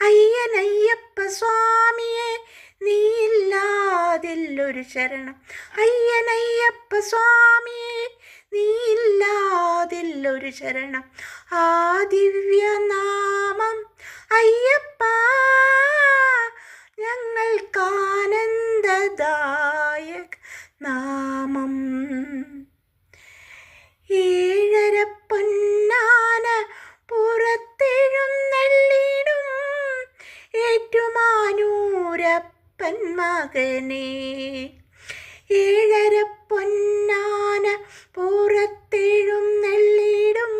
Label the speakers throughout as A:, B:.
A: അയ്യനയ്യപ്പ സ്വാമിയെ നീയില്ലാതില്ലൊരു ശരണം. അയ്യനയ്യപ്പ സ്വാമിയെ നീയില്ലാതില്ലൊരു ശരണം. ആ ദിവ്യനാമം അയ്യപ്പ ഞങ്ങൾക്കാനന്ദദായക നാമം. ഏഴര പൊന്നാന പുറത്തെഴുന്നള്ളിടും ഏറ്റുമാനൂരപ്പൻ മകനേ. ഏഴര പൊന്നാന പുറത്തെഴുന്നള്ളിടും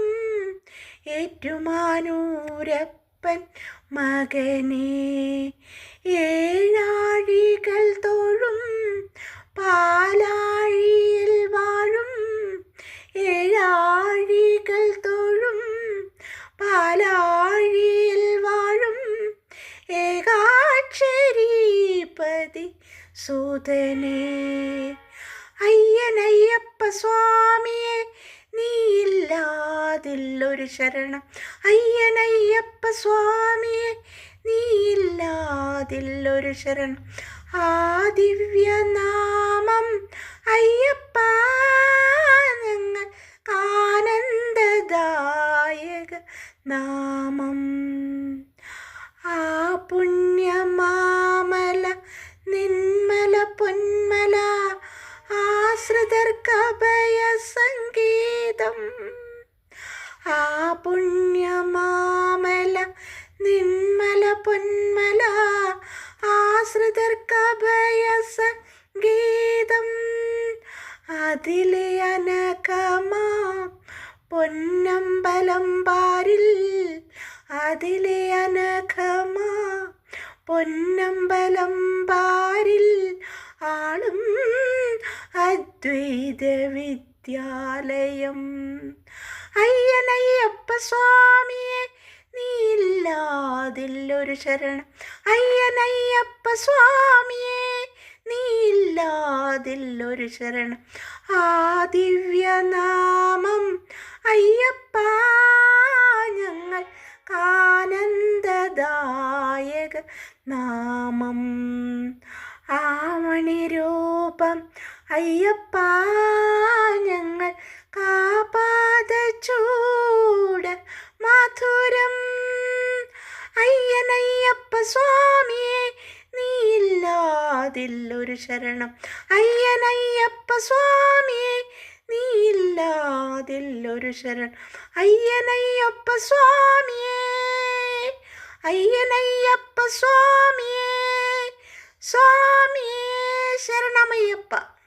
A: ഏറ്റുമാനൂരപ്പൻ മകനേ. ഏഴാഴികൾ തോഴും പാലാഴിയിൽ വാഴും. ഏഴാഴികൾ തോഴും പാലാഴിയിൽ വാഴും ഏകാക്ഷരീപതി സൂതനേ. അയ്യനയ്യപ്പ സ്വാമിയെ നീയില്ലാതില്ലൊരു ശരണം. അയ്യനയ്യപ്പ സ്വാമിയെ നീയില്ലാതില്ലൊരു ശരണം. ആ ദിവ്യനാമം അയ്യപ്പ ഞങ്ങൾക്കാനന്ദദായക നാമം. ആ പുണ്യമാമല നിന്മല പൊന്മല ആശ്രിതർക്കഭയ സംഗീതം. ആ പുണ്യമാമല നിന്മല പൊന്മല ആശ്രിതർക്കഭയ സംഗീതം. അതിലെ അനഘമാം പൊന്നമ്പലം പാരിൽ. അതിലെ അനഘമാം പൊന്നമ്പലം പാരിൽ ആളും അദ്വൈത വിദ്യാലയം. അയ്യനയ്യപ്പ സ്വാമിയെ നീയില്ലാതില്ലൊരു ശരണം. അയ്യനയ്യപ്പ സ്വാമിയെ നീയില്ലാതില്ലൊരു ശരണം. ആ ദിവ്യനാമം അയ്യപ്പ ഞങ്ങൾക്കാനന്ദദായക നാമം. ആ മണിരൂപം അയ്യപ്പ ഞങ്ങൾ കാപാദചൂട മധുരം. അയ്യനയ്യപ്പ സ്വാമിയെ നീയില്ലാതില്ലൊരു ശരണം. അയ്യനയ്യപ്പ സ്വാമിയെ നീയില്ലാതില്ലൊരു ശരണം. അയ്യനയ്യപ്പ സ്വാമിയെ അയ്യനയ്യപ്പ സ്വാമിയെ സ്വാമിയെ ശരണമയ്യപ്പ.